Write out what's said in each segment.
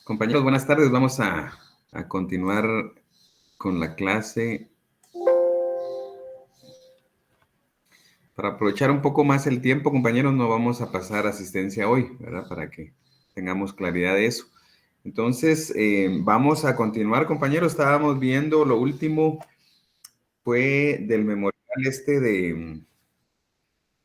Compañeros, buenas tardes. Vamos a continuar con la clase. Para aprovechar un poco más el tiempo, compañeros, no vamos a pasar asistencia hoy, ¿verdad? Para que tengamos claridad de eso. Entonces, vamos a continuar, compañeros. Estábamos viendo lo último, fue del memorial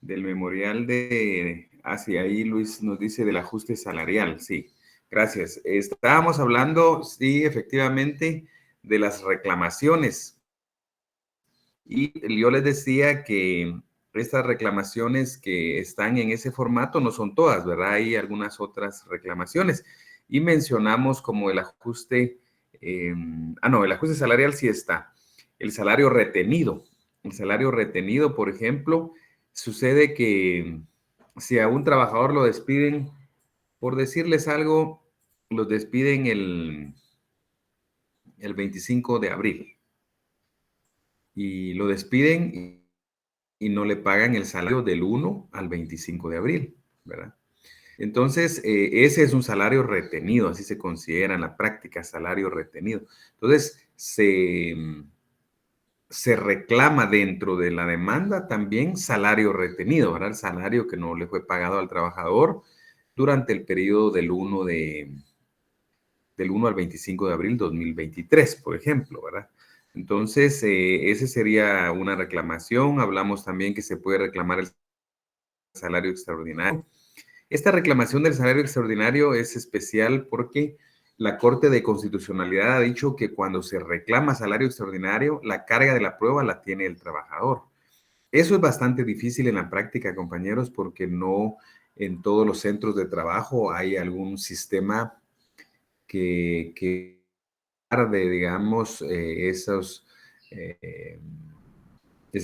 del memorial de, hacia ahí Luis nos dice del ajuste salarial, sí, gracias. Estábamos hablando, sí, efectivamente, de las reclamaciones. Y yo les decía que estas reclamaciones que están en ese formato no son todas, ¿verdad? Hay algunas otras reclamaciones. Y mencionamos como el ajuste, no, el ajuste salarial sí está. El salario retenido. El salario retenido, por ejemplo, sucede que si a un trabajador lo despiden, por decirles algo, los despiden el 25 de abril y lo despiden y no le pagan el salario del 1 al 25 de abril, ¿verdad? Entonces, ese es un salario retenido, así se considera en la práctica, salario retenido. Entonces, se reclama dentro de la demanda también salario retenido, ¿verdad? El salario que no le fue pagado al trabajador durante el periodo del 1 al 25 de abril 2023, por ejemplo, ¿verdad? Entonces, ese sería una reclamación. Hablamos también que se puede reclamar el salario extraordinario. Esta reclamación del salario extraordinario es especial porque la Corte de Constitucionalidad ha dicho que cuando se reclama salario extraordinario, la carga de la prueba la tiene el trabajador. Eso es bastante difícil en la práctica, compañeros, porque no en todos los centros de trabajo hay algún sistema que de, digamos, esas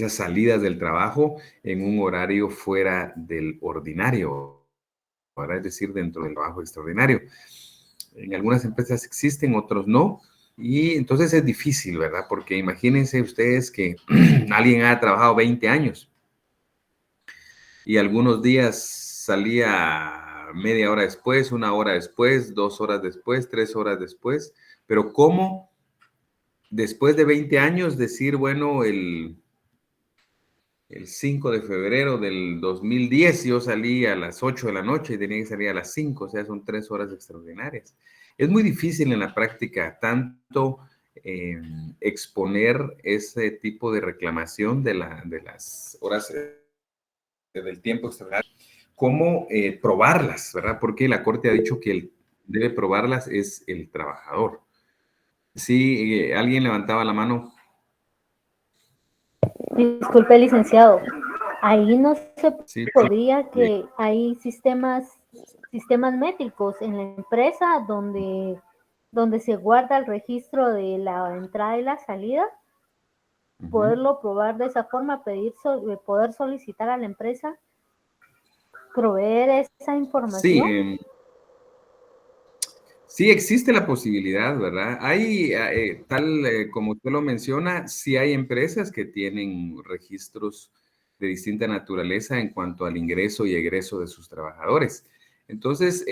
salidas del trabajo en un horario fuera del ordinario, ¿verdad? Es decir, dentro del trabajo extraordinario. En algunas empresas existen, otros no, y entonces es difícil, ¿verdad? Porque imagínense ustedes que alguien ha trabajado 20 años y algunos días salía media hora después, una hora después, 2 horas después, 3 horas después, pero ¿cómo después de 20 años decir, bueno, el 5 de febrero del 2010 yo salí a las 8 de la noche y tenía que salir a las 5, o sea, son 3 horas extraordinarias. Es muy difícil en la práctica tanto exponer ese tipo de reclamación de las horas del tiempo extraordinario, como probarlas, ¿verdad? Porque la Corte ha dicho que el debe probarlas es el trabajador. Sí, alguien levantaba la mano. Disculpe, licenciado, ahí no se Sí, podía sí. que hay sistemas métricos en la empresa donde se guarda el registro de la entrada y la salida, poderlo probar de esa forma, poder solicitar a la empresa proveer esa Sí, información. sí existe la posibilidad, ¿verdad? Hay, tal como usted lo menciona, sí hay empresas que tienen registros de distinta naturaleza en cuanto al ingreso y egreso de sus trabajadores. Entonces,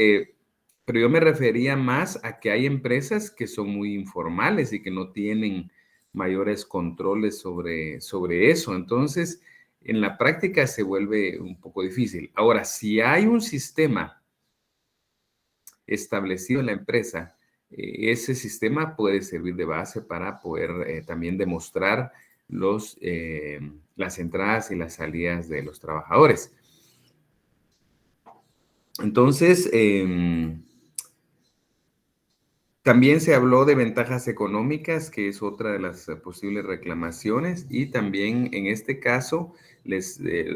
pero yo me refería más a que hay empresas que son muy informales y que no tienen mayores controles sobre eso. Entonces, en la práctica se vuelve un poco difícil. Ahora, si hay un sistema establecido en la empresa, ese sistema puede servir de base para poder también demostrar las entradas y las salidas de los trabajadores. Entonces, también se habló de ventajas económicas, que es otra de las posibles reclamaciones, y también en este caso,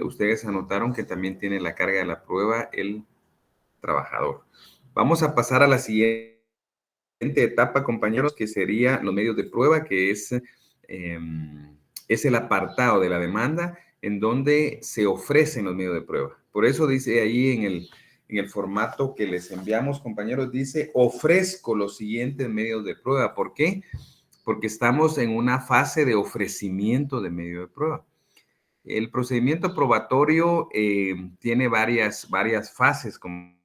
ustedes anotaron que también tiene la carga de la prueba el trabajador. Vamos a pasar a la siguiente etapa, compañeros, que sería los medios de prueba, que es el apartado de la demanda en donde se ofrecen los medios de prueba. Por eso dice ahí en el formato que les enviamos, compañeros, dice, ofrezco los siguientes medios de prueba. ¿Por qué? Porque estamos en una fase de ofrecimiento de medio de prueba. El procedimiento probatorio tiene varias fases, como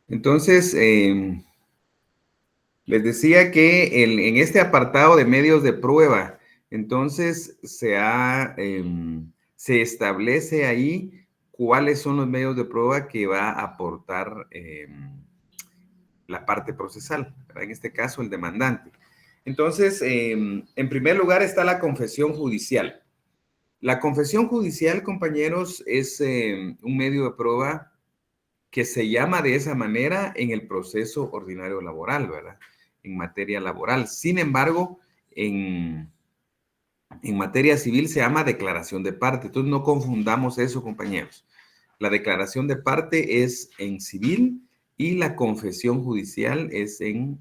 Entonces, les decía que en este apartado de medios de prueba, entonces se establece ahí cuáles son los medios de prueba que va a aportar la parte procesal, ¿verdad? En este caso el demandante. Entonces, en primer lugar está la confesión judicial. La confesión judicial, compañeros, es un medio de prueba que se llama de esa manera en el proceso ordinario laboral, ¿verdad? En materia laboral. Sin embargo, en materia civil se llama declaración de parte. Entonces, no confundamos eso, compañeros. La declaración de parte es en civil y la confesión judicial es en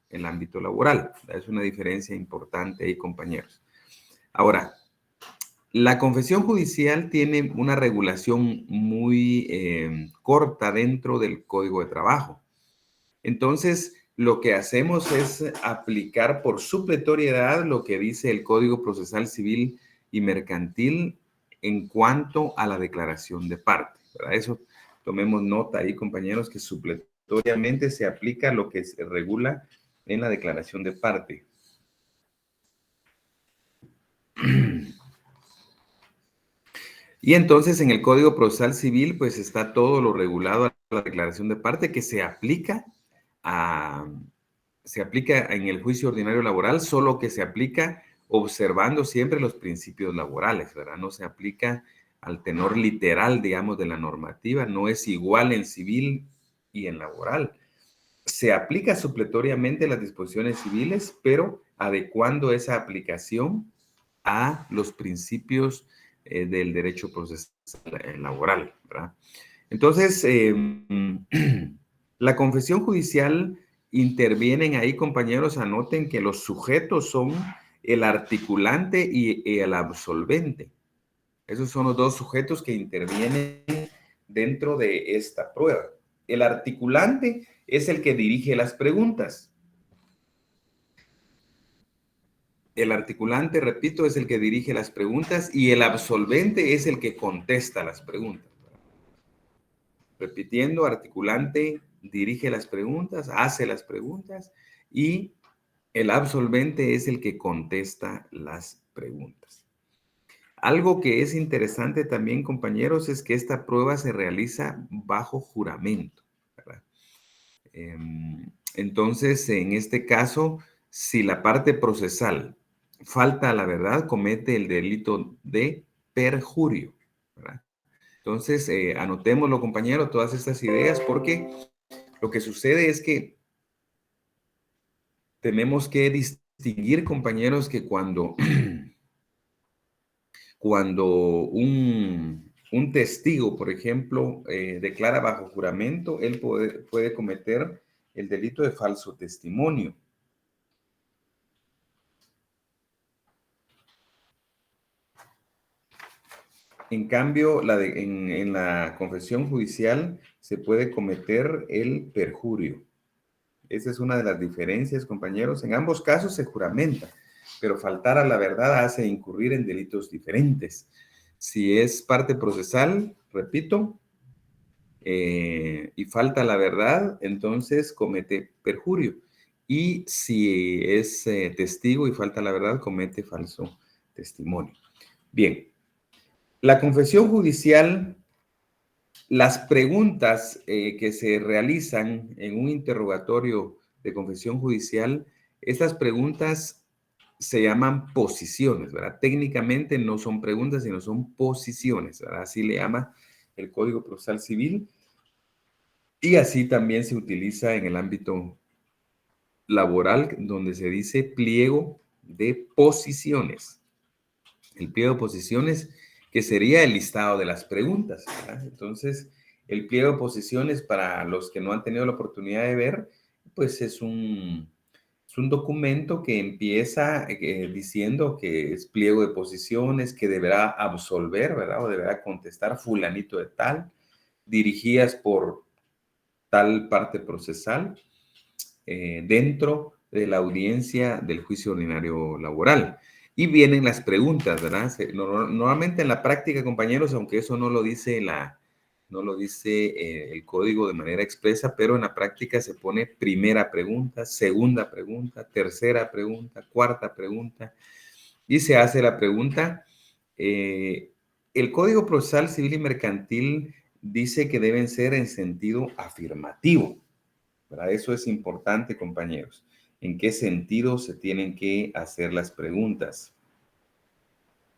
el ámbito laboral. Es una diferencia importante ahí, compañeros. Ahora, la confesión judicial tiene una regulación muy corta dentro del Código de Trabajo. Entonces, lo que hacemos es aplicar por supletoriedad lo que dice el Código Procesal Civil y Mercantil en cuanto a la declaración de parte, ¿verdad? Eso tomemos nota ahí, compañeros, que supletoriamente se aplica lo que se regula en la declaración de parte. Y entonces en el Código Procesal Civil pues está todo lo regulado a la declaración de parte que se aplica en el juicio ordinario laboral, solo que se aplica observando siempre los principios laborales, ¿verdad? No se aplica al tenor literal, digamos, de la normativa, no es igual en civil y en laboral. Se aplica supletoriamente las disposiciones civiles, pero adecuando esa aplicación a los principios del derecho procesal laboral, ¿verdad? Entonces, la confesión judicial intervienen ahí, compañeros, anoten que los sujetos son el articulante y el absolvente. Esos son los dos sujetos que intervienen dentro de esta prueba. El articulante es el que dirige las preguntas. El articulante, repito, es el que dirige las preguntas y el absolvente es el que contesta las preguntas. Repitiendo, articulante dirige las preguntas, hace las preguntas y el absolvente es el que contesta las preguntas. Algo que es interesante también, compañeros, es que esta prueba se realiza bajo juramento, ¿verdad? Entonces, en este caso, si la parte procesal falta a la verdad, comete el delito de perjurio, ¿verdad? Entonces, anotémoslo, compañeros, todas estas ideas, porque lo que sucede es que tenemos que distinguir, compañeros, que cuando un testigo, por ejemplo, declara bajo juramento, él puede cometer el delito de falso testimonio. En cambio, en la confesión judicial se puede cometer el perjurio. Esa es una de las diferencias, compañeros. En ambos casos se juramenta, pero faltar a la verdad hace incurrir en delitos diferentes. Si es parte procesal, repito, y falta la verdad, entonces comete perjurio. Y si es testigo y falta la verdad, comete falso testimonio. Bien, la confesión judicial, las preguntas que se realizan en un interrogatorio de confesión judicial, estas preguntas se llaman posiciones, ¿verdad? Técnicamente no son preguntas, sino son posiciones, ¿verdad? Así le llama el Código Procesal Civil y así también se utiliza en el ámbito laboral, donde se dice pliego de posiciones. El pliego de posiciones, que sería el listado de las preguntas, ¿verdad? Entonces, el pliego de posiciones, para los que no han tenido la oportunidad de ver, pues es un documento que empieza diciendo que es pliego de posiciones, que deberá absolver, ¿verdad? O deberá contestar fulanito de tal, dirigidas por tal parte procesal dentro de la audiencia del juicio ordinario laboral. Y vienen las preguntas, ¿verdad? Normalmente en la práctica, compañeros, aunque eso no lo dice no lo dice el código de manera expresa, pero en la práctica se pone primera pregunta, segunda pregunta, tercera pregunta, cuarta pregunta, y se hace la pregunta. El Código Procesal Civil y Mercantil dice que deben ser en sentido afirmativo. ¿Verdad? Eso es importante, compañeros. ¿En qué sentido se tienen que hacer las preguntas?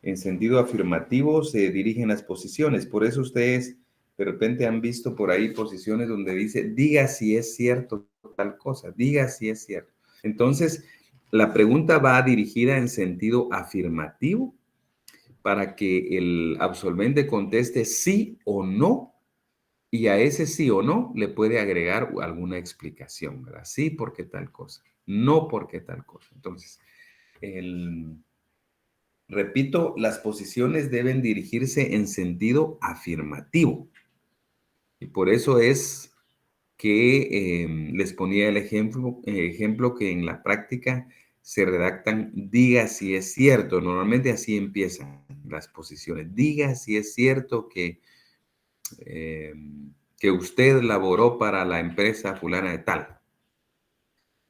En sentido afirmativo se dirigen las posiciones. Por eso ustedes de repente han visto por ahí posiciones donde dice, diga si es cierto tal cosa, diga si es cierto. Entonces, la pregunta va dirigida en sentido afirmativo para que el absolvente conteste sí o no, y a ese sí o no le puede agregar alguna explicación, ¿verdad? Sí porque tal cosa, no porque tal cosa. Entonces, repito, las posiciones deben dirigirse en sentido afirmativo. Y por eso es que les ponía el ejemplo que en la práctica se redactan, diga si es cierto. Normalmente así empiezan las posiciones. Diga si es cierto que usted laboró para la empresa fulana de tal.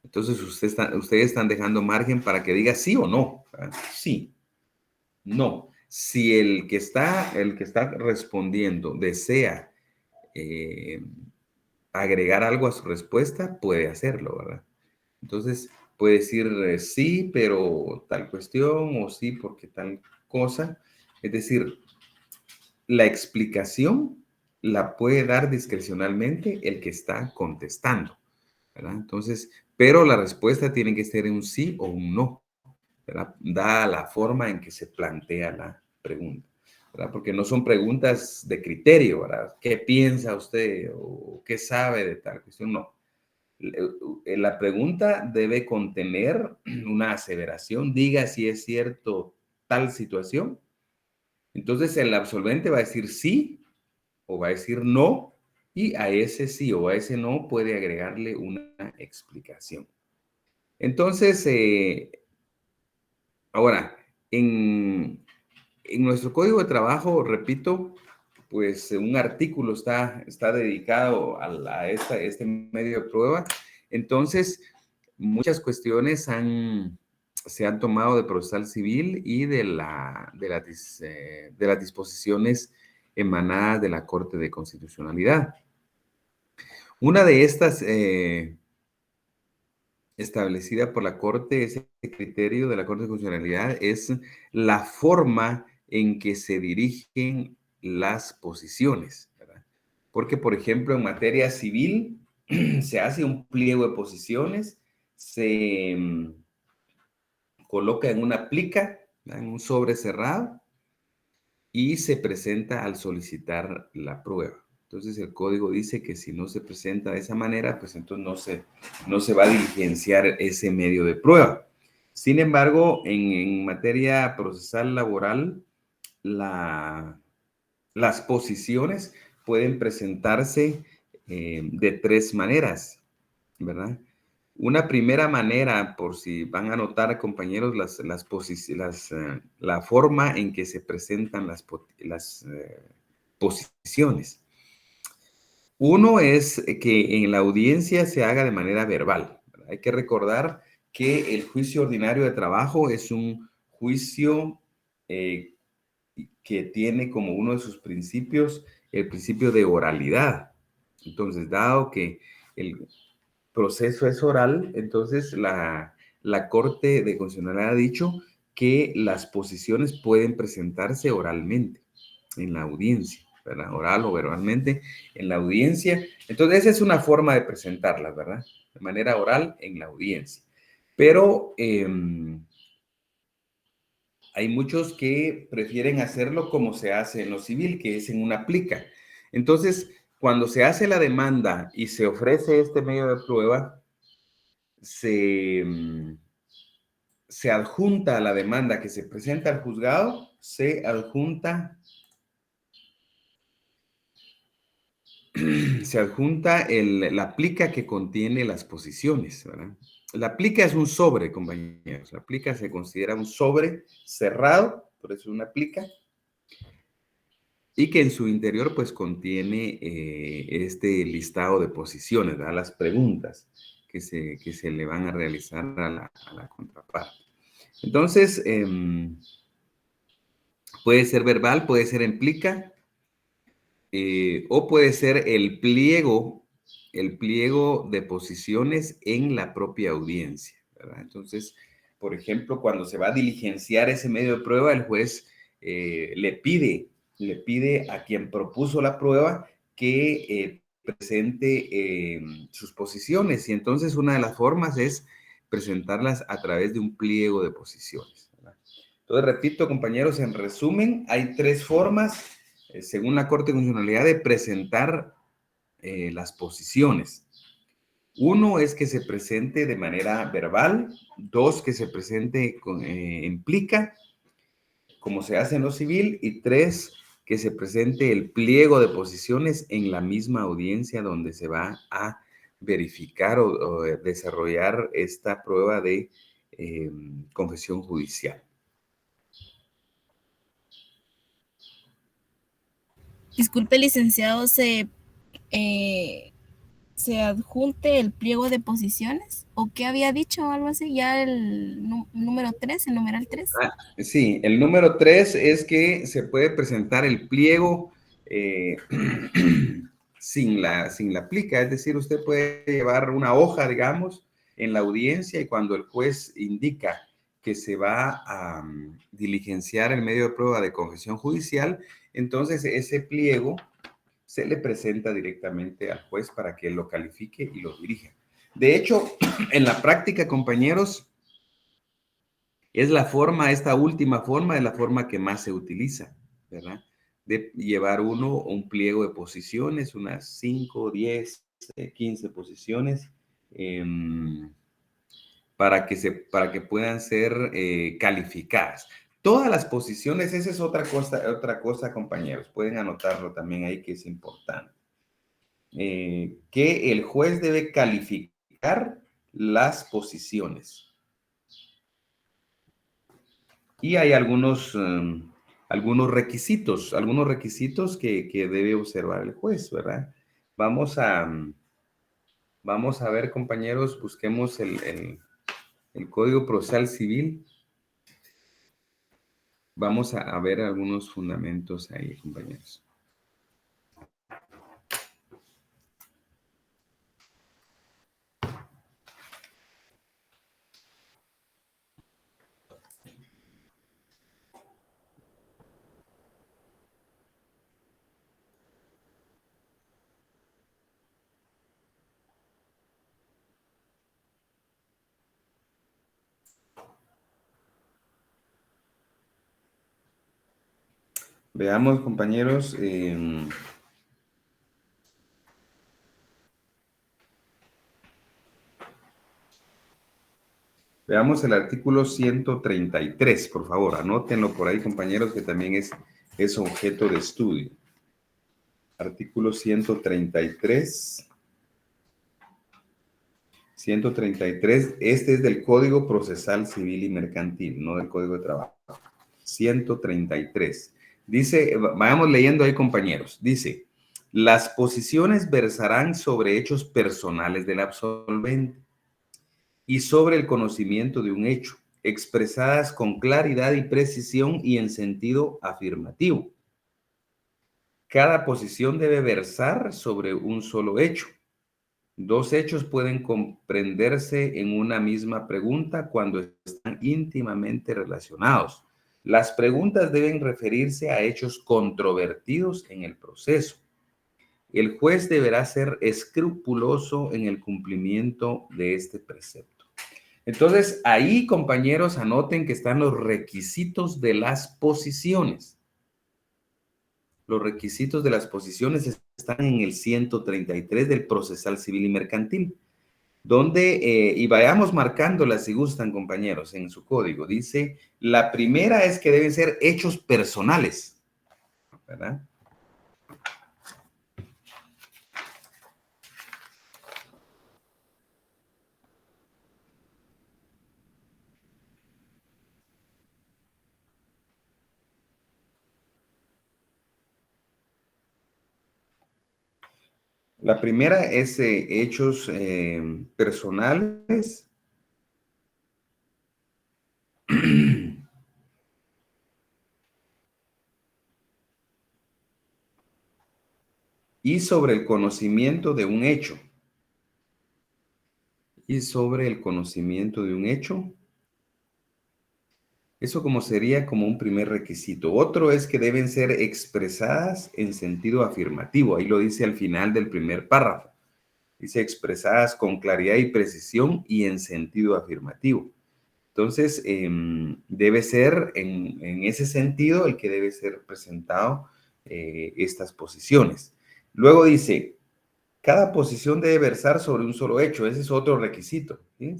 Entonces ustedes están dejando margen para que diga sí o no. ¿Verdad? Sí, no. Si el que está respondiendo desea agregar algo a su respuesta, puede hacerlo, ¿verdad? Entonces, puede decir sí, pero tal cuestión, o sí, porque tal cosa. Es decir, la explicación la puede dar discrecionalmente el que está contestando, ¿verdad? Entonces, pero la respuesta tiene que ser un sí o un no, ¿verdad? Dada la forma en que se plantea la pregunta, ¿verdad? Porque no son preguntas de criterio, ¿verdad? ¿Qué piensa usted o qué sabe de tal cuestión? No. La pregunta debe contener una aseveración, diga si es cierto tal situación. Entonces el absolvente va a decir sí o va a decir no, y a ese sí o a ese no puede agregarle una explicación. Entonces, ahora, en nuestro código de trabajo, repito, pues un artículo está dedicado a este medio de prueba. Entonces, muchas cuestiones se han tomado de procesal civil y de las disposiciones emanadas de la Corte de Constitucionalidad. Una de estas establecida por la Corte, ese criterio de la Corte de Constitucionalidad es la forma en que se dirigen las posiciones, ¿verdad? Porque, por ejemplo, en materia civil se hace un pliego de posiciones, se coloca en una plica, ¿verdad? En un sobre cerrado, y se presenta al solicitar la prueba. Entonces el código dice que si no se presenta de esa manera, pues entonces no se va a diligenciar ese medio de prueba. Sin embargo, en materia procesal laboral, las posiciones pueden presentarse de tres maneras, ¿verdad? Una primera manera, por si van a notar, compañeros, la forma en que se presentan las posiciones. Uno es que en la audiencia se haga de manera verbal, ¿verdad? Hay que recordar que el juicio ordinario de trabajo es un juicio que tiene como uno de sus principios el principio de oralidad. Entonces, dado que el proceso es oral, entonces la Corte de Constitucionalidad ha dicho que las posiciones pueden presentarse oralmente en la audiencia, ¿verdad? Oral o verbalmente en la audiencia. Entonces, esa es una forma de presentarlas, ¿verdad? De manera oral en la audiencia. Pero hay muchos que prefieren hacerlo como se hace en lo civil, que es en una plica. Entonces, cuando se hace la demanda y se ofrece este medio de prueba, se adjunta a la demanda que se presenta al juzgado, se adjunta la plica que contiene las posiciones, ¿verdad? La plica es un sobre, compañeros. La plica se considera un sobre cerrado, por eso es una plica. y que en su interior pues contiene este listado de posiciones, ¿verdad? Las preguntas que se le van a realizar a la contraparte. Entonces, puede ser verbal, puede ser en plica, o puede ser el pliego de posiciones en la propia audiencia, ¿verdad? Entonces, por ejemplo, cuando se va a diligenciar ese medio de prueba, el juez le pide a quien propuso la prueba que presente sus posiciones, y entonces una de las formas es presentarlas a través de un pliego de posiciones, ¿verdad? Entonces, repito, compañeros, en resumen, hay tres formas, según la Corte de Constitucionalidad, de presentar las posiciones. Uno es que se presente de manera verbal, dos, que se presente en plica, como se hace en lo civil, y tres, que se presente el pliego de posiciones en la misma audiencia donde se va a verificar o desarrollar esta prueba de confesión judicial. Disculpe, licenciado, se adjunte el pliego de posiciones, ¿o qué había dicho? Algo así, ya el número 3, el numeral 3. Sí, el número 3 es que se puede presentar el pliego sin la plica, es decir, usted puede llevar una hoja, digamos, en la audiencia, y cuando el juez indica que se va a diligenciar el medio de prueba de confesión judicial, entonces ese pliego se le presenta directamente al juez para que él lo califique y lo dirija. De hecho, en la práctica, compañeros, es la forma, esta última forma es la forma que más se utiliza, ¿verdad? De llevar uno un pliego de posiciones, unas 5, 10, 15 posiciones, para que puedan ser calificadas. Todas las posiciones, esa es otra cosa, compañeros, pueden anotarlo también ahí, que es importante. Que el juez debe calificar las posiciones. Y hay algunos requisitos que debe observar el juez, ¿verdad? Vamos a ver, compañeros, busquemos el Código Procesal Civil. Vamos a ver algunos fundamentos ahí, compañeros. Veamos, compañeros. Veamos el artículo 133, por favor. Anótenlo por ahí, compañeros, que también es objeto de estudio. Artículo 133. 133, este es del Código Procesal Civil y Mercantil, no del Código de Trabajo. 133. Dice, vayamos leyendo ahí, compañeros. Dice, las posiciones versarán sobre hechos personales del absolvente y sobre el conocimiento de un hecho, expresadas con claridad y precisión y en sentido afirmativo. Cada posición debe versar sobre un solo hecho. Dos hechos pueden comprenderse en una misma pregunta cuando están íntimamente relacionados. Las preguntas deben referirse a hechos controvertidos en el proceso. El juez deberá ser escrupuloso en el cumplimiento de este precepto. Entonces, ahí, compañeros, anoten que están los requisitos de las posiciones. Los requisitos de las posiciones están en el 133 del Procesal Civil y Mercantil, donde, y vayamos marcándolas si gustan, compañeros, en su código. Dice, la primera es que deben ser hechos personales, ¿verdad? La primera es hechos personales. Y sobre el conocimiento de un hecho. Y sobre el conocimiento de un hecho. Eso como sería como un primer requisito. Otro es que deben ser expresadas en sentido afirmativo. Ahí lo dice al final del primer párrafo. Dice expresadas con claridad y precisión y en sentido afirmativo. Entonces, debe ser en ese sentido el que debe ser presentado estas posiciones. Luego dice, cada posición debe versar sobre un solo hecho. Ese es otro requisito. ¿Sí?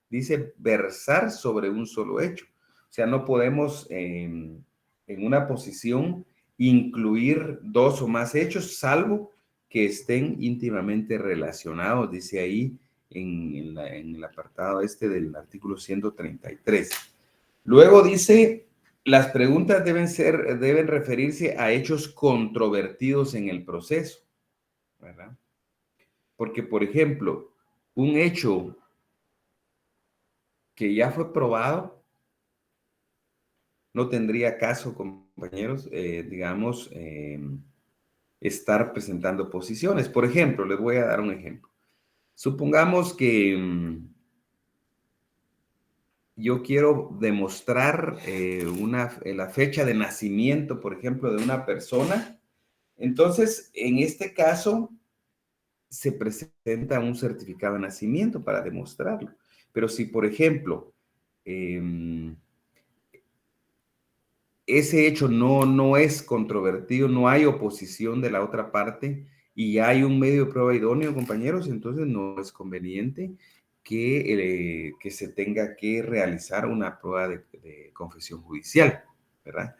Dice versar sobre un solo hecho. O sea, no podemos en una posición incluir dos o más hechos, salvo que estén íntimamente relacionados, dice ahí en el apartado este del artículo 133. Luego dice, las preguntas deben referirse a hechos controvertidos en el proceso, ¿verdad? Porque, por ejemplo, un hecho que ya fue probado no tendría caso, compañeros, digamos, estar presentando posiciones. Por ejemplo, les voy a dar un ejemplo. Supongamos que yo quiero demostrar la fecha de nacimiento, por ejemplo, de una persona. Entonces, en este caso, se presenta un certificado de nacimiento para demostrarlo. Pero si, por ejemplo, ese hecho no es controvertido, no hay oposición de la otra parte y hay un medio de prueba idóneo, compañeros, entonces no es conveniente que se tenga que realizar una prueba de confesión judicial, ¿verdad?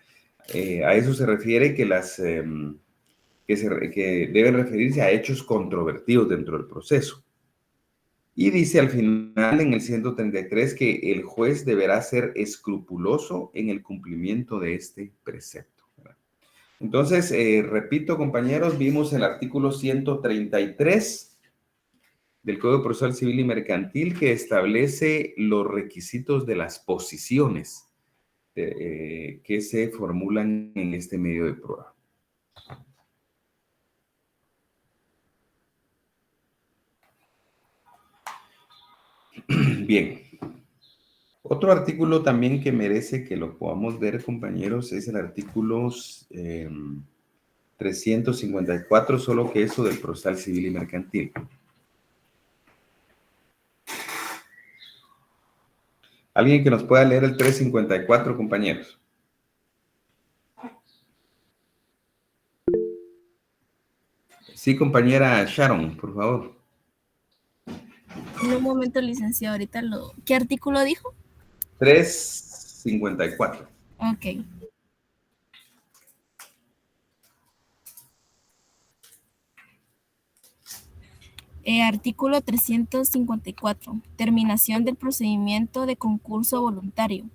A eso se refiere que que deben referirse a hechos controvertidos dentro del proceso. Y dice al final en el 133 que el juez deberá ser escrupuloso en el cumplimiento de este precepto, ¿verdad? Entonces, repito, compañeros, vimos el artículo 133 del Código Procesal Civil y Mercantil que establece los requisitos de las posiciones que se formulan en este medio de prueba. Bien. Otro artículo también que merece que lo podamos ver, compañeros, es el artículo 354, solo que eso del Procesal Civil y Mercantil. ¿Alguien que nos pueda leer el 354, compañeros? Sí, compañera Sharon, por favor. En un momento, licenciado, ahorita ¿Qué artículo dijo? 354. Ok. Artículo 354. Terminación del procedimiento de concurso voluntario.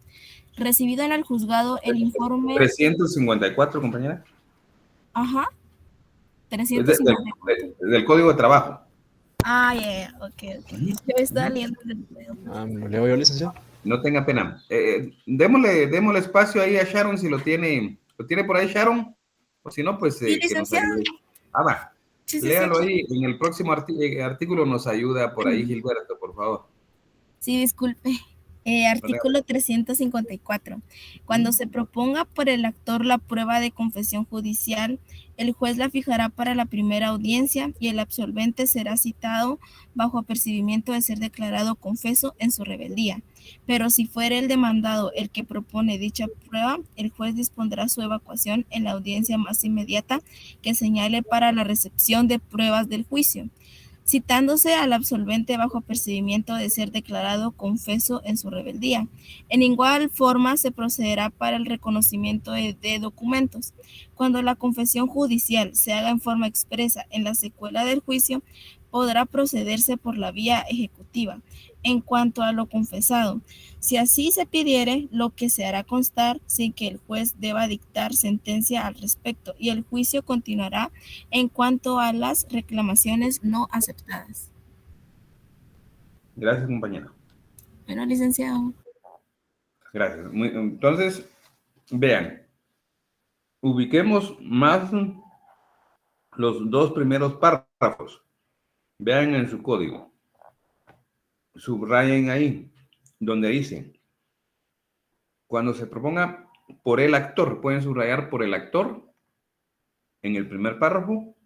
Recibido en el juzgado el informe... 354, compañera. Ajá. Es 354. del Código de Trabajo. Ah, ya, ok. Yo estaba leyendo el... ¿Lo leo yo, licenciado? No tenga pena. Démosle espacio ahí a Sharon si lo tiene. ¿Lo tiene por ahí, Sharon? O si no, pues Sí, que nos licenciado. ayude. Va. Sí, Léalo sí. ahí. En el próximo artículo nos ayuda por ahí, Gilberto, por favor. Sí, disculpe. Artículo 354. Cuando se proponga por el actor la prueba de confesión judicial, el juez la fijará para la primera audiencia y el absolvente será citado bajo apercibimiento de ser declarado confeso en su rebeldía. Pero si fuera el demandado el que propone dicha prueba, el juez dispondrá su evacuación en la audiencia más inmediata que señale para la recepción de pruebas del juicio, citándose al absolvente bajo apercibimiento de ser declarado confeso en su rebeldía. En igual forma se procederá para el reconocimiento de documentos. Cuando la confesión judicial se haga en forma expresa en la secuela del juicio, podrá procederse por la vía ejecutiva. En cuanto a lo confesado, si así se pidiere, lo que se hará constar sin que el juez deba dictar sentencia al respecto, y el juicio continuará en cuanto a las reclamaciones no aceptadas. Gracias, compañero. Bueno, licenciado. Gracias. Entonces, vean, ubiquemos más los dos primeros párrafos. Vean en su código. Subrayen ahí, donde dice, cuando se proponga por el actor, pueden subrayar por el actor en el primer párrafo.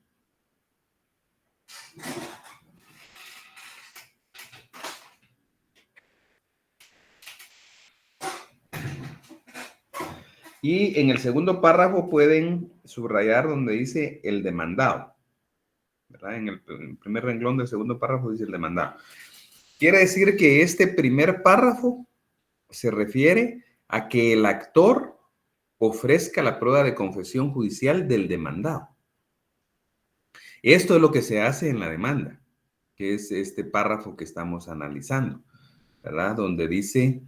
Y en el segundo párrafo pueden subrayar donde dice el demandado, ¿verdad? En el primer renglón del segundo párrafo dice el demandado. Quiere decir que este primer párrafo se refiere a que el actor ofrezca la prueba de confesión judicial del demandado. Esto es lo que se hace en la demanda, que es este párrafo que estamos analizando, ¿verdad? Donde dice,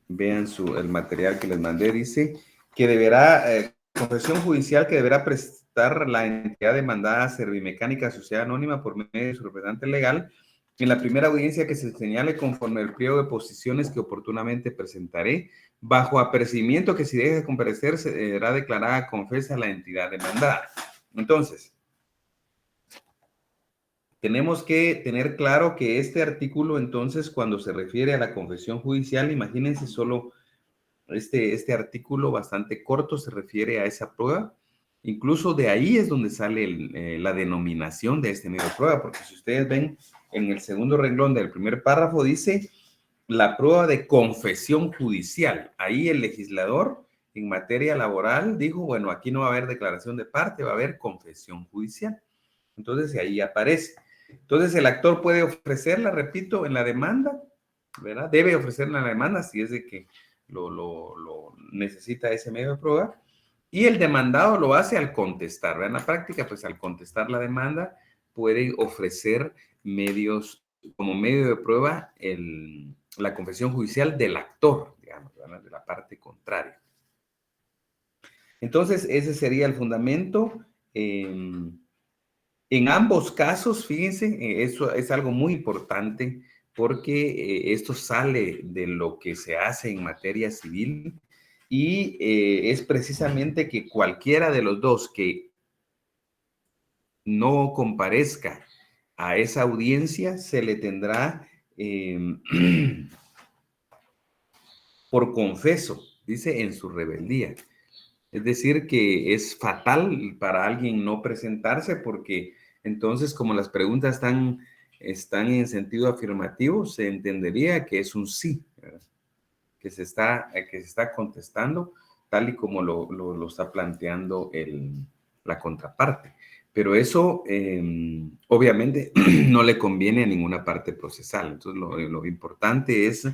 vean el material que les mandé, dice que deberá, confesión judicial que deberá prestar la entidad demandada Servimecánica Sociedad Anónima por medio de su representante legal en la primera audiencia que se señale conforme el pliego de posiciones que oportunamente presentaré, bajo apercibimiento que si deja de comparecer será declarada confesa la entidad demandada. Entonces, tenemos que tener claro que este artículo, entonces, cuando se refiere a la confesión judicial, imagínense solo este artículo bastante corto se refiere a esa prueba. Incluso de ahí es donde sale la denominación de este medio de prueba, porque si ustedes ven en el segundo renglón del primer párrafo dice la prueba de confesión judicial. Ahí el legislador en materia laboral dijo, bueno, aquí no va a haber declaración de parte, va a haber confesión judicial. Entonces ahí aparece. Entonces el actor puede ofrecerla, repito, en la demanda, ¿verdad? Debe ofrecerla en la demanda si es de que lo necesita ese medio de prueba, y el demandado lo hace al contestar, ¿verdad? En la práctica, pues al contestar la demanda, puede ofrecer medios, como medio de prueba, la confesión judicial del actor, digamos, ¿verdad? De la parte contraria. Entonces, ese sería el fundamento. En ambos casos, fíjense, eso es algo muy importante porque esto sale de lo que se hace en materia civil y es precisamente que cualquiera de los dos que no comparezca a esa audiencia se le tendrá por confeso, dice, en su rebeldía. Es decir, que es fatal para alguien no presentarse porque entonces como las preguntas están en sentido afirmativo, se entendería que es un sí, ¿verdad? Que se está contestando tal y como lo está planteando la contraparte. Pero eso obviamente no le conviene a ninguna parte procesal. Entonces lo importante es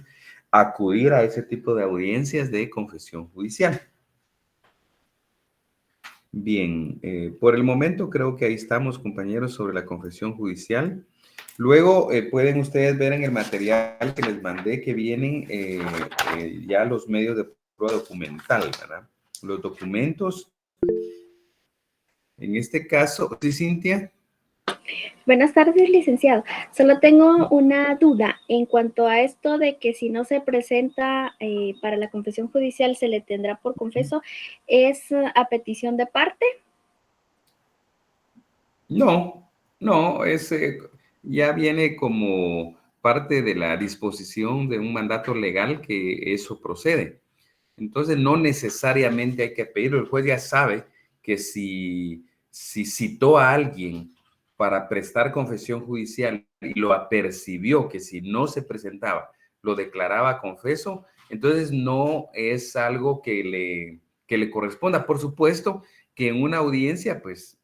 acudir a ese tipo de audiencias de confesión judicial. Bien, por el momento creo que ahí estamos, compañeros, sobre la confesión judicial. Luego pueden ustedes ver en el material que les mandé que vienen ya los medios de prueba documental, ¿verdad? Los documentos. En este caso, ¿sí, Cintia? Buenas tardes, licenciado. Solo tengo una duda en cuanto a esto de que si no se presenta para la confesión judicial se le tendrá por confeso, ¿es a petición de parte? No, ya viene como parte de la disposición de un mandato legal que eso procede. Entonces, no necesariamente hay que pedirlo. El juez ya sabe que si citó a alguien para prestar confesión judicial y lo apercibió que si no se presentaba, lo declaraba confeso, entonces no es algo que le corresponda. Por supuesto que en una audiencia, pues,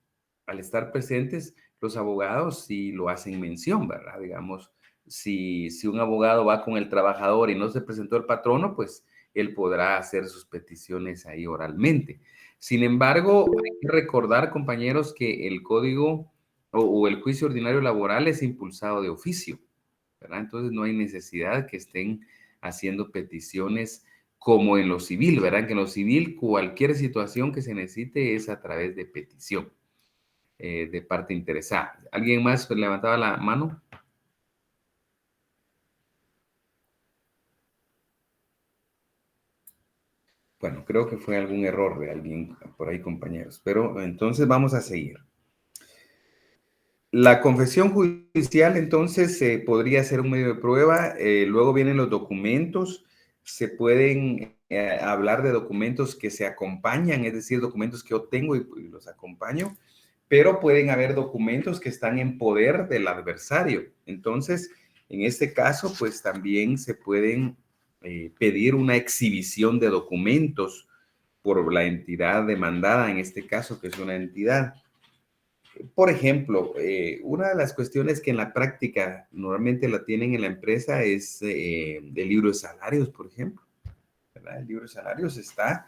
al estar presentes, los abogados sí lo hacen mención, ¿verdad? Digamos, si un abogado va con el trabajador y no se presentó el patrono, pues él podrá hacer sus peticiones ahí oralmente. Sin embargo, hay que recordar, compañeros, que el código o el juicio ordinario laboral es impulsado de oficio, ¿verdad? Entonces no hay necesidad que estén haciendo peticiones como en lo civil, ¿verdad? Que en lo civil cualquier situación que se necesite es a través de petición de parte interesada. ¿Alguien más levantaba la mano? Bueno, creo que fue algún error de alguien por ahí, compañeros, pero entonces vamos a seguir. La confesión judicial, entonces, podría ser un medio de prueba. Luego vienen los documentos. Se pueden hablar de documentos que se acompañan, es decir, documentos que yo tengo y los acompaño, pero pueden haber documentos que están en poder del adversario. Entonces, en este caso, pues también se pueden pedir una exhibición de documentos por la entidad demandada, en este caso, que es una entidad. Por ejemplo, una de las cuestiones que en la práctica normalmente la tienen en la empresa es el libro de salarios, por ejemplo, ¿verdad? El libro de salarios está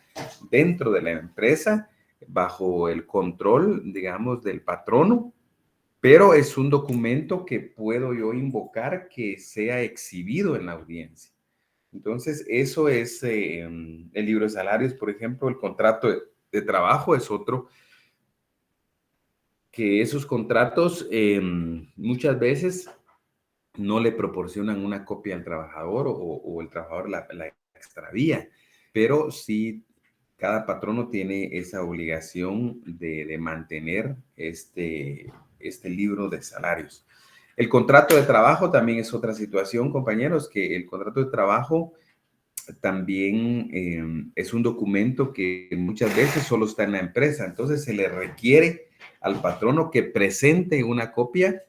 dentro de la empresa, bajo el control, digamos, del patrono, pero es un documento que puedo yo invocar que sea exhibido en la audiencia. Entonces, eso es el libro de salarios, por ejemplo, el contrato de trabajo es otro que esos contratos muchas veces no le proporcionan una copia al trabajador o el trabajador la extravía, pero sí cada patrono tiene esa obligación de mantener este libro de salarios. El contrato de trabajo también es otra situación, compañeros, que el contrato de trabajo también es un documento que muchas veces solo está en la empresa, entonces se le requiere al patrono que presente una copia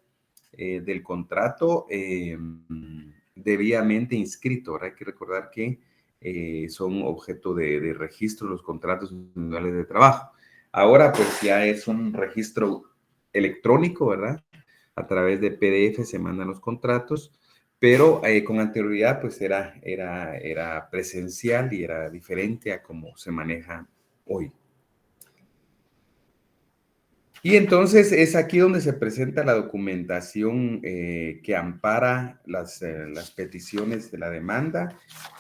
del contrato debidamente inscrito. Ahora hay que recordar que son objeto de registro los contratos individuales de trabajo. Ahora pues ya es un registro electrónico, ¿verdad? A través de PDF se mandan los contratos, pero con anterioridad pues era presencial y era diferente a cómo se maneja hoy. Y entonces es aquí donde se presenta la documentación que ampara las peticiones de la demanda.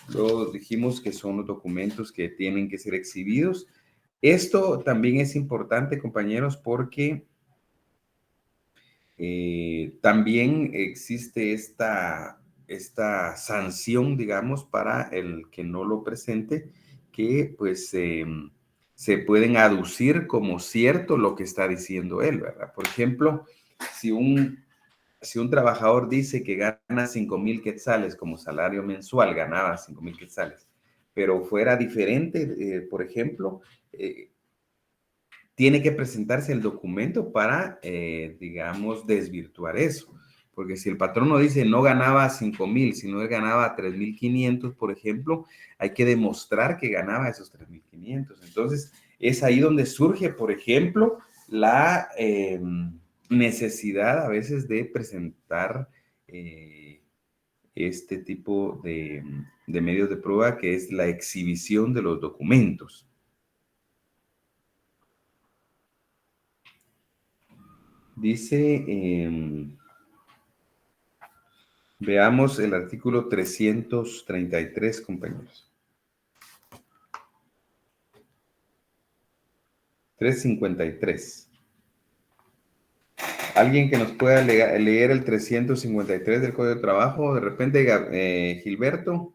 Luego dijimos que son los documentos que tienen que ser exhibidos. Esto también es importante, compañeros, porque también existe esta sanción, digamos, para el que no lo presente, que pues se pueden aducir como cierto lo que está diciendo él, ¿verdad? Por ejemplo, si un trabajador dice que gana 5,000 quetzales como salario mensual, ganaba 5,000 quetzales, pero fuera diferente, por ejemplo, tiene que presentarse el documento para, digamos, desvirtuar eso. Porque si el patrono dice no ganaba 5,000, sino él ganaba 3,500, por ejemplo, hay que demostrar que ganaba esos 3,500. Entonces, es ahí donde surge, por ejemplo, la necesidad a veces de presentar este tipo de medios de prueba, que es la exhibición de los documentos. Dice, veamos el artículo 333, compañeros. 353. ¿Alguien que nos pueda leer el 353 del Código de Trabajo? De repente, Gilberto.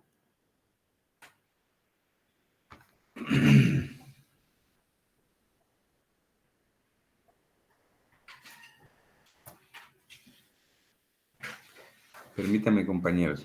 Permítame, compañeros.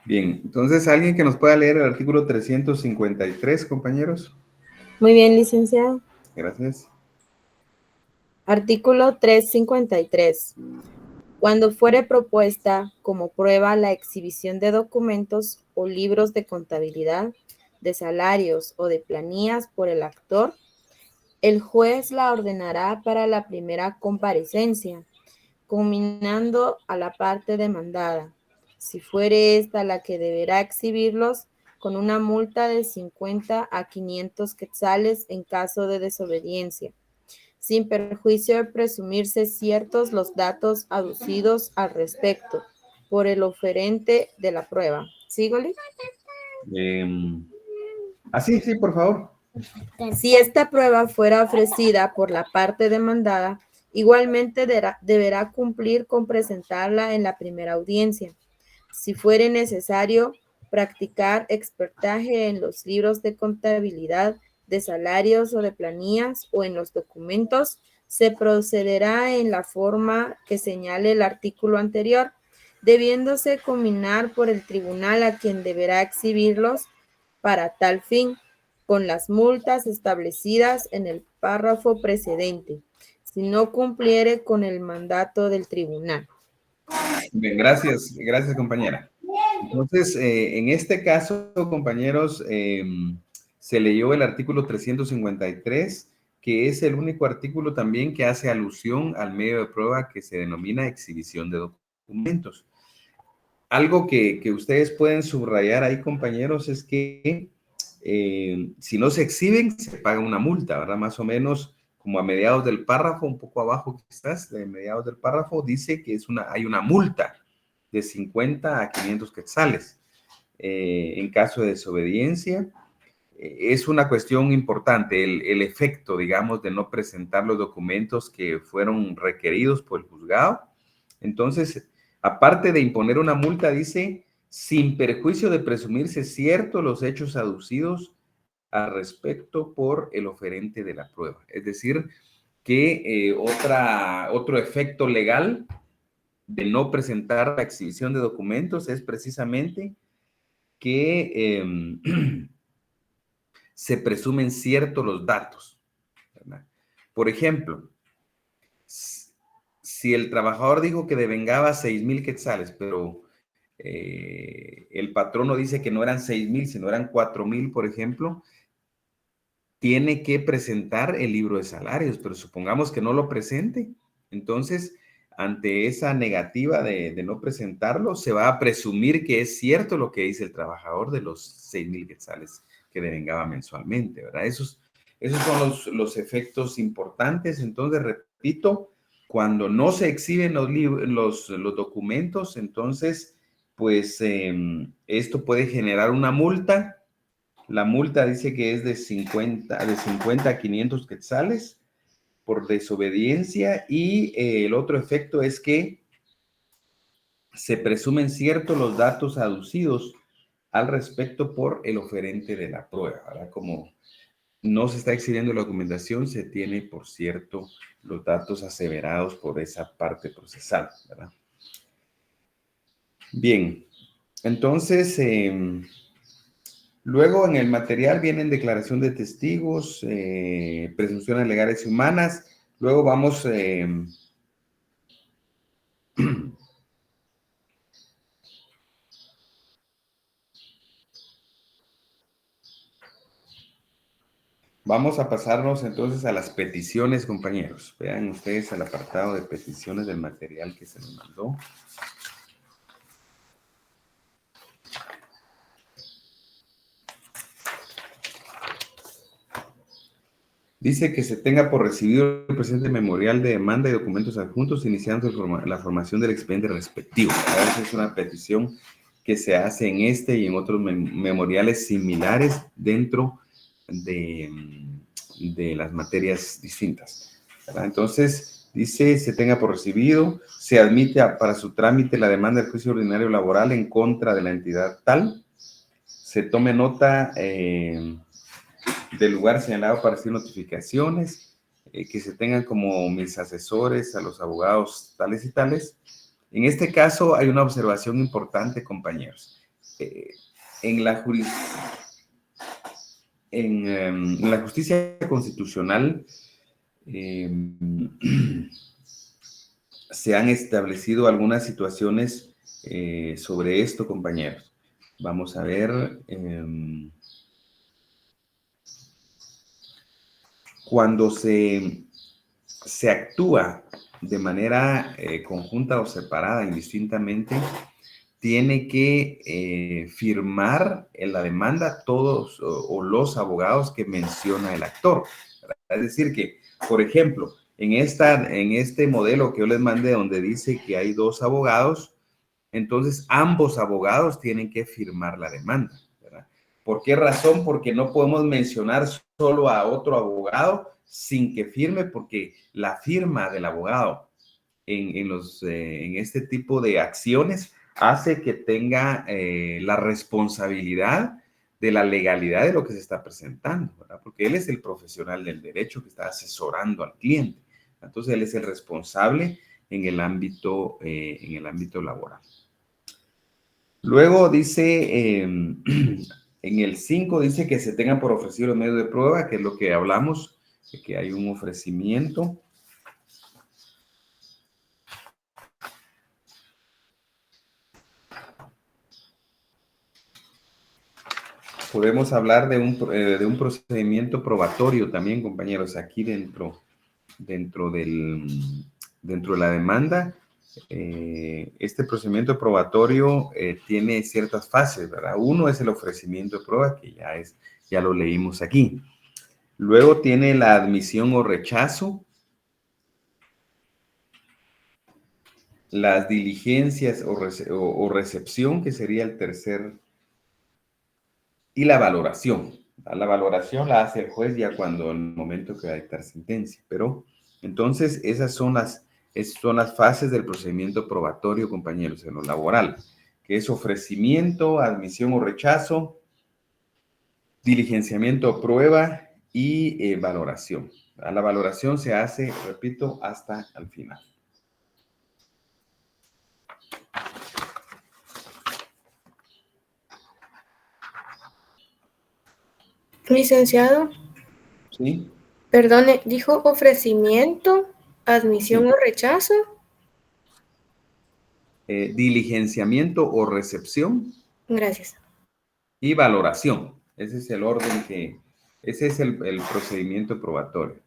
Bien, entonces, ¿alguien que nos pueda leer el artículo 353, compañeros? Muy bien, licenciado. Gracias. Artículo 353. Cuando fuere propuesta como prueba la exhibición de documentos o libros de contabilidad, de salarios o de planillas por el actor, el juez la ordenará para la primera comparecencia, combinando a la parte demandada, si fuere esta la que deberá exhibirlos, con una multa de 50 a 500 quetzales en caso de desobediencia, sin perjuicio de presumirse ciertos los datos aducidos al respecto por el oferente de la prueba. ¿Sígole? Sí, por favor. Si esta prueba fuera ofrecida por la parte demandada, igualmente deberá cumplir con presentarla en la primera audiencia. Si fuere necesario practicar expertaje en los libros de contabilidad, de salarios o de planillas o en los documentos, se procederá en la forma que señale el artículo anterior, debiéndose combinar por el tribunal a quien deberá exhibirlos para tal fin, con las multas establecidas en el párrafo precedente, si no cumpliere con el mandato del tribunal. Bien, gracias, compañera. Entonces, en este caso, compañeros, se leyó el artículo 353, que es el único artículo también que hace alusión al medio de prueba que se denomina exhibición de documentos. Algo que ustedes pueden subrayar ahí, compañeros, es que si no se exhiben, se paga una multa, ¿verdad? Más o menos como a mediados del párrafo, un poco abajo quizás, de mediados del párrafo, dice que hay una multa de 50 a 500 quetzales. En caso de desobediencia, es una cuestión importante, el efecto, digamos, de no presentar los documentos que fueron requeridos por el juzgado. Entonces, aparte de imponer una multa, dice, sin perjuicio de presumirse ciertos los hechos aducidos al respecto por el oferente de la prueba. Es decir, que otro efecto legal de no presentar la exhibición de documentos es precisamente que se presumen ciertos los datos, ¿verdad? Por ejemplo, si el trabajador dijo que devengaba 6,000 quetzales, pero el patrono dice que no eran 6,000, sino eran 4,000, por ejemplo, tiene que presentar el libro de salarios, pero supongamos que no lo presente. Entonces, ante esa negativa de no presentarlo, se va a presumir que es cierto lo que dice el trabajador de los 6,000 quetzales que devengaba mensualmente, ¿verdad? Esos son los efectos importantes. Entonces, repito, cuando no se exhiben los documentos, entonces, pues, esto puede generar una multa. La multa dice que es de 50 a 500 quetzales por desobediencia, y el otro efecto es que se presumen ciertos los datos aducidos al respecto por el oferente de la prueba, ¿verdad? Como no se está exhibiendo la documentación, se tiene por cierto los datos aseverados por esa parte procesal, ¿verdad? Bien, entonces, luego en el material vienen declaración de testigos, presunciones legales y humanas. Luego vamos vamos a pasarnos entonces a las peticiones, compañeros. Vean ustedes el apartado de peticiones del material que se nos mandó. Dice que se tenga por recibido el presente memorial de demanda y documentos adjuntos, iniciando la formación del expediente respectivo. Esa es una petición que se hace en este y en otros memoriales similares dentro de las materias distintas, ¿verdad? Entonces, dice, se tenga por recibido, se admite para su trámite la demanda del juicio ordinario laboral en contra de la entidad tal, se tome nota del lugar señalado para hacer notificaciones, que se tengan como mis asesores a los abogados tales y tales. En este caso hay una observación importante, compañeros. eh, en la en la justicia constitucional se han establecido algunas situaciones sobre esto, compañeros. Vamos a ver. Cuando se actúa de manera conjunta o separada, indistintamente, tiene que firmar en la demanda todos o los abogados que menciona el actor, ¿verdad? Es decir que, por ejemplo, en este modelo que yo les mandé donde dice que hay 2 abogados, entonces ambos abogados tienen que firmar la demanda, ¿verdad? ¿Por qué razón? Porque no podemos mencionar solo a otro abogado sin que firme, porque la firma del abogado en este tipo de acciones hace que tenga la responsabilidad de la legalidad de lo que se está presentando, ¿verdad? Porque él es el profesional del derecho que está asesorando al cliente. Entonces, él es el responsable en el ámbito laboral. Luego dice, en el 5 dice que se tengan por ofrecido los medios de prueba, que es lo que hablamos, de que hay un ofrecimiento. Podemos hablar de un procedimiento probatorio también, compañeros, aquí dentro de la demanda. Este procedimiento probatorio tiene ciertas fases, ¿verdad? Uno es el ofrecimiento de prueba, que ya lo leímos aquí. Luego tiene la admisión o rechazo, las diligencias o recepción, que sería el tercer, y la valoración. La valoración la hace el juez ya cuando en el momento que va a dictar sentencia. Pero entonces esas son las fases del procedimiento probatorio, compañeros, en lo laboral, que es ofrecimiento, admisión o rechazo, diligenciamiento o prueba y valoración. La valoración se hace, repito, hasta el final. Licenciado, ¿Sí? perdone, dijo ofrecimiento, admisión Sí. o rechazo. Diligenciamiento o recepción Gracias. y valoración. Ese es el orden ese es el procedimiento probatorio.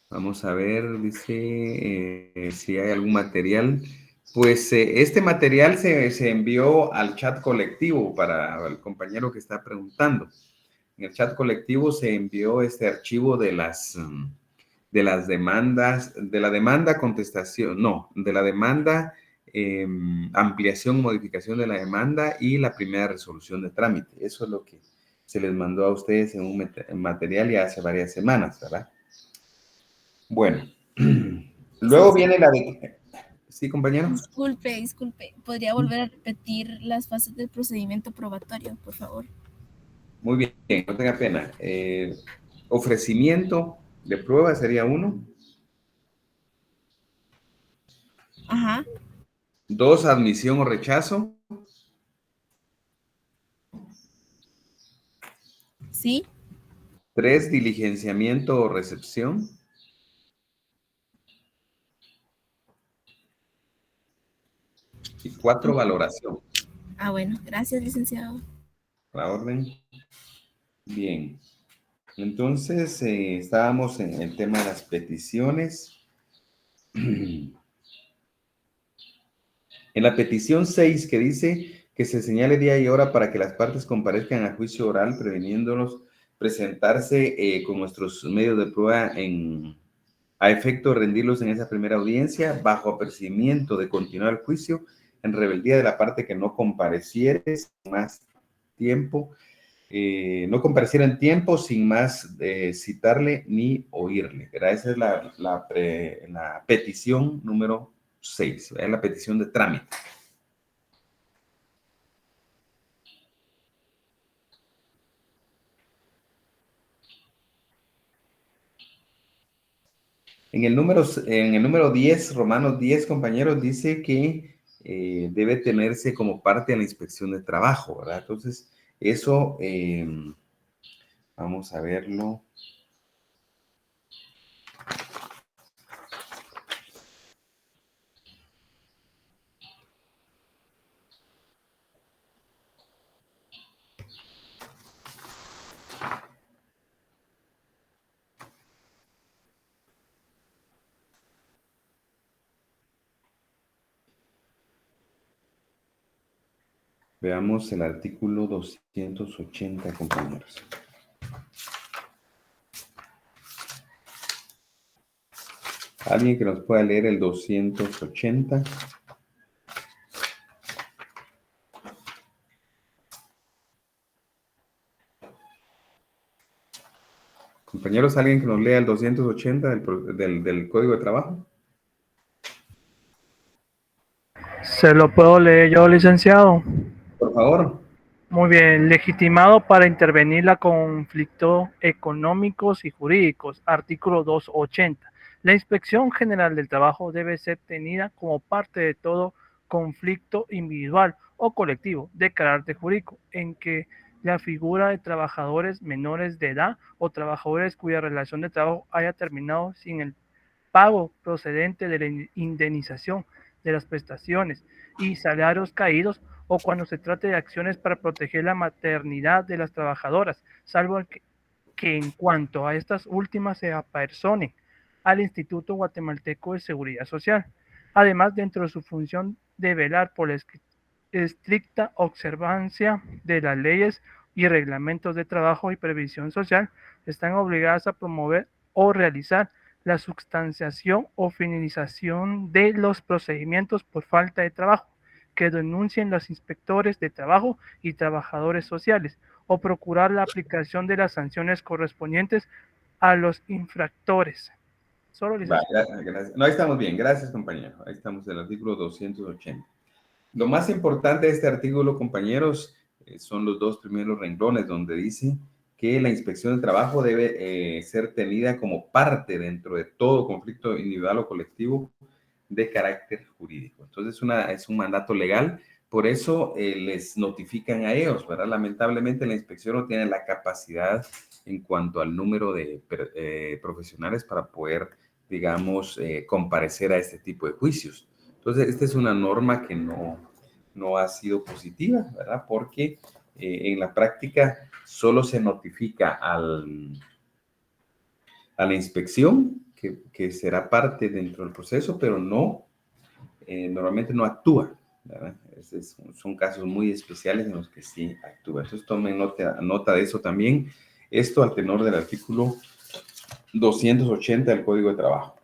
Vamos a ver, dice, si hay algún material. Pues este material se envió al chat colectivo para el compañero que está preguntando. En el chat colectivo se envió este archivo de las demandas, de la demanda contestación, no, de la demanda ampliación, modificación de la demanda y la primera resolución de trámite. Eso es lo que se les mandó a ustedes en un material ya hace varias semanas, ¿verdad? Bueno, luego viene la de... ¿Sí, compañero? Disculpe. ¿Podría volver a repetir las fases del procedimiento probatorio, por favor? Muy bien, no tenga pena. Ofrecimiento de prueba sería 1. Ajá. 2, admisión o rechazo. ¿Sí? 3, diligenciamiento o recepción. Y 4, valoración. Ah, bueno. Gracias, licenciado. La orden. Bien. Entonces, estábamos en el tema de las peticiones. En la petición 6, que dice que se señale día y hora para que las partes comparezcan a juicio oral, previniéndolos presentarse con nuestros medios de prueba a efecto de rendirlos en esa primera audiencia, bajo apercibimiento de continuar el juicio, en rebeldía de la parte que no compareciere más tiempo, no compareciera en tiempo sin más citarle ni oírle, ¿verdad? Esa es la petición número 6, ¿verdad? La petición de trámite. En el número 10, Romanos 10, compañeros, dice que debe tenerse como parte de la inspección de trabajo, ¿verdad? Entonces, eso, vamos a verlo. Veamos el artículo 280, compañeros. ¿Alguien que nos pueda leer el 280? Compañeros, ¿alguien que nos lea el 280 del Código de Trabajo? ¿Se lo puedo leer yo, licenciado? Por favor. Muy bien, legitimado para intervenir la conflictos económicos y jurídicos, artículo 280. La Inspección General del Trabajo debe ser tenida como parte de todo conflicto individual o colectivo de carácter jurídico en que la figura de trabajadores menores de edad o trabajadores cuya relación de trabajo haya terminado sin el pago procedente de la indemnización de las prestaciones y salarios caídos o cuando se trate de acciones para proteger la maternidad de las trabajadoras, salvo que en cuanto a estas últimas se apersonen al Instituto Guatemalteco de Seguridad Social. Además, dentro de su función de velar por la estricta observancia de las leyes y reglamentos de trabajo y previsión social, están obligadas a promover o realizar la sustanciación o finalización de los procedimientos por falta de trabajo que denuncien los inspectores de trabajo y trabajadores sociales o procurar la aplicación de las sanciones correspondientes a los infractores. Solo Gracias. No, ahí estamos bien. Gracias, compañero. Ahí estamos en el artículo 280. Lo más importante de este artículo, compañeros, son los dos primeros renglones donde dice que la inspección de trabajo debe ser tenida como parte dentro de todo conflicto individual o colectivo de carácter jurídico. Entonces, es un mandato legal, por eso les notifican a ellos, ¿verdad? Lamentablemente la inspección no tiene la capacidad en cuanto al número de profesionales para poder, digamos, comparecer a este tipo de juicios. Entonces, esta es una norma que no ha sido positiva, ¿verdad? Porque en la práctica solo se notifica a la inspección, que será parte dentro del proceso, pero normalmente no actúa, ¿verdad? Son casos muy especiales en los que sí actúa. Entonces tomen nota de eso también. Esto al tenor del artículo 280 del Código de Trabajo.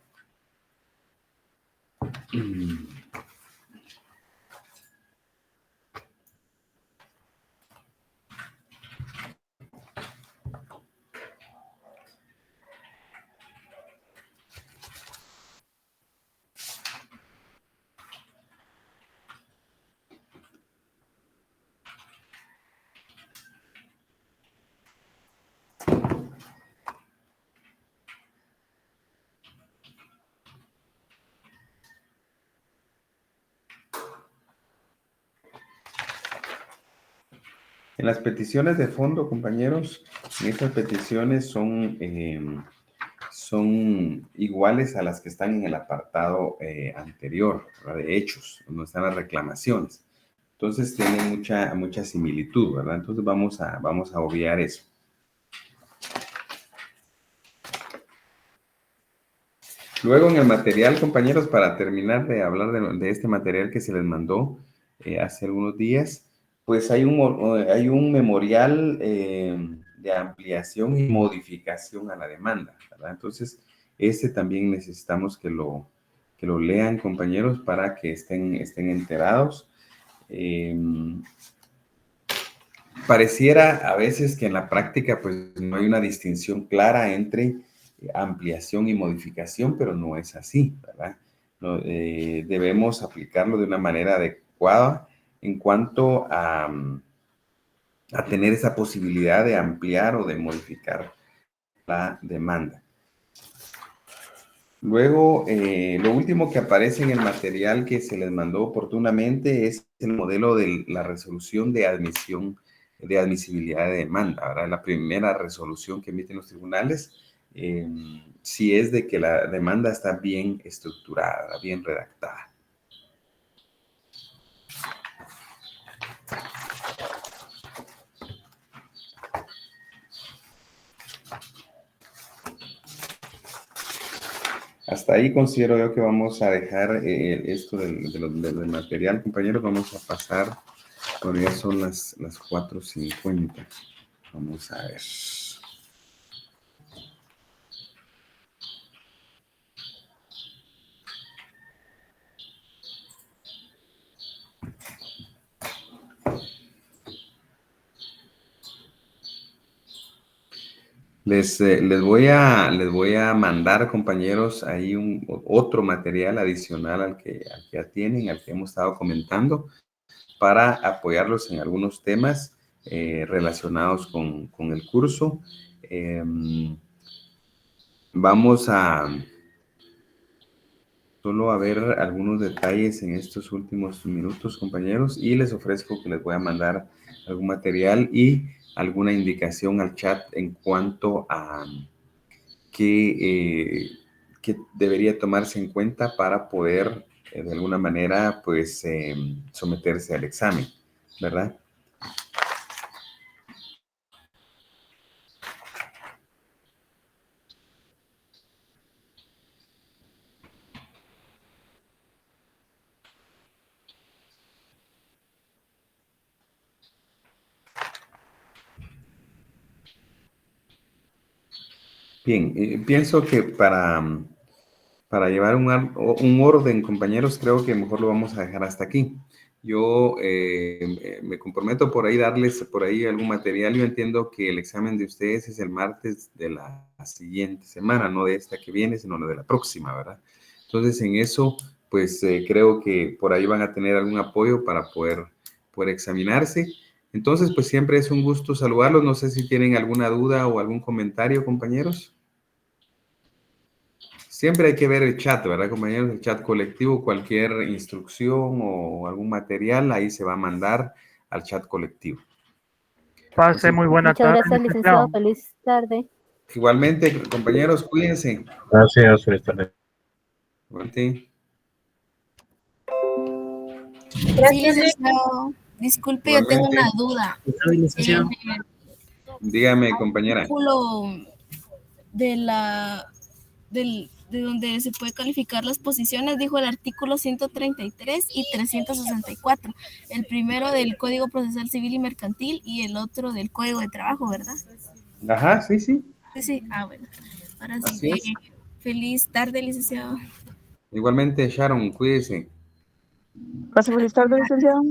En las peticiones de fondo, compañeros, estas peticiones son iguales a las que están en el apartado anterior, ¿verdad? De hechos, donde están las reclamaciones. Entonces, tienen mucha similitud, ¿verdad? Entonces, vamos a obviar eso. Luego, en el material, compañeros, para terminar de hablar de este material que se les mandó hace algunos días, pues hay un memorial de ampliación y modificación a la demanda, ¿verdad? Entonces, también necesitamos que lo lean, compañeros, para que estén enterados. Pareciera a veces que en la práctica pues no hay una distinción clara entre ampliación y modificación, pero no es así, ¿verdad? Debemos aplicarlo de una manera adecuada en cuanto a tener esa posibilidad de ampliar o de modificar la demanda. Luego, lo último que aparece en el material que se les mandó oportunamente es el modelo de la resolución de admisión, de admisibilidad de demanda, ¿verdad? La primera resolución que emiten los tribunales, si es de que la demanda está bien estructurada, bien redactada. Hasta ahí considero yo que vamos a dejar esto del material, compañeros. Vamos a pasar, bueno, ya son las 4:50. Vamos a ver. Les voy a mandar, compañeros, ahí otro material adicional al que ya tienen, al que hemos estado comentando, para apoyarlos en algunos temas relacionados con el curso. Vamos a solo a ver algunos detalles en estos últimos minutos, compañeros, y les ofrezco que les voy a mandar algún material y alguna indicación al chat en cuanto a qué debería tomarse en cuenta para poder, de alguna manera, pues, someterse al examen, ¿verdad? Bien, pienso que para llevar un orden, compañeros, creo que mejor lo vamos a dejar hasta aquí. Yo me comprometo por ahí darles por ahí algún material. Yo entiendo que el examen de ustedes es el martes de la siguiente semana, no de esta que viene, sino de la próxima, ¿verdad? Entonces, en eso, pues creo que por ahí van a tener algún apoyo para poder examinarse. Entonces, pues siempre es un gusto saludarlos. No sé si tienen alguna duda o algún comentario, compañeros. Siempre hay que ver el chat, ¿verdad, compañeros? El chat colectivo, cualquier instrucción o algún material, ahí se va a mandar al chat colectivo. Pase muy buena Muchas tarde, gracias, licenciado. Feliz tarde. Igualmente, compañeros, cuídense. Gracias, feliz tarde. Igualmente. Sí, licenciado. Disculpe, yo tengo una duda. Dígame, compañera. De donde se puede calificar las posiciones, dijo el artículo 133 y 364. El primero del Código Procesal Civil y Mercantil y el otro del Código de Trabajo, ¿verdad? Ajá, sí, sí. Sí. Ah, bueno. Ahora sí. Así es. Feliz tarde, licenciado. Igualmente, Sharon, cuídese. Pase feliz tarde, licenciado.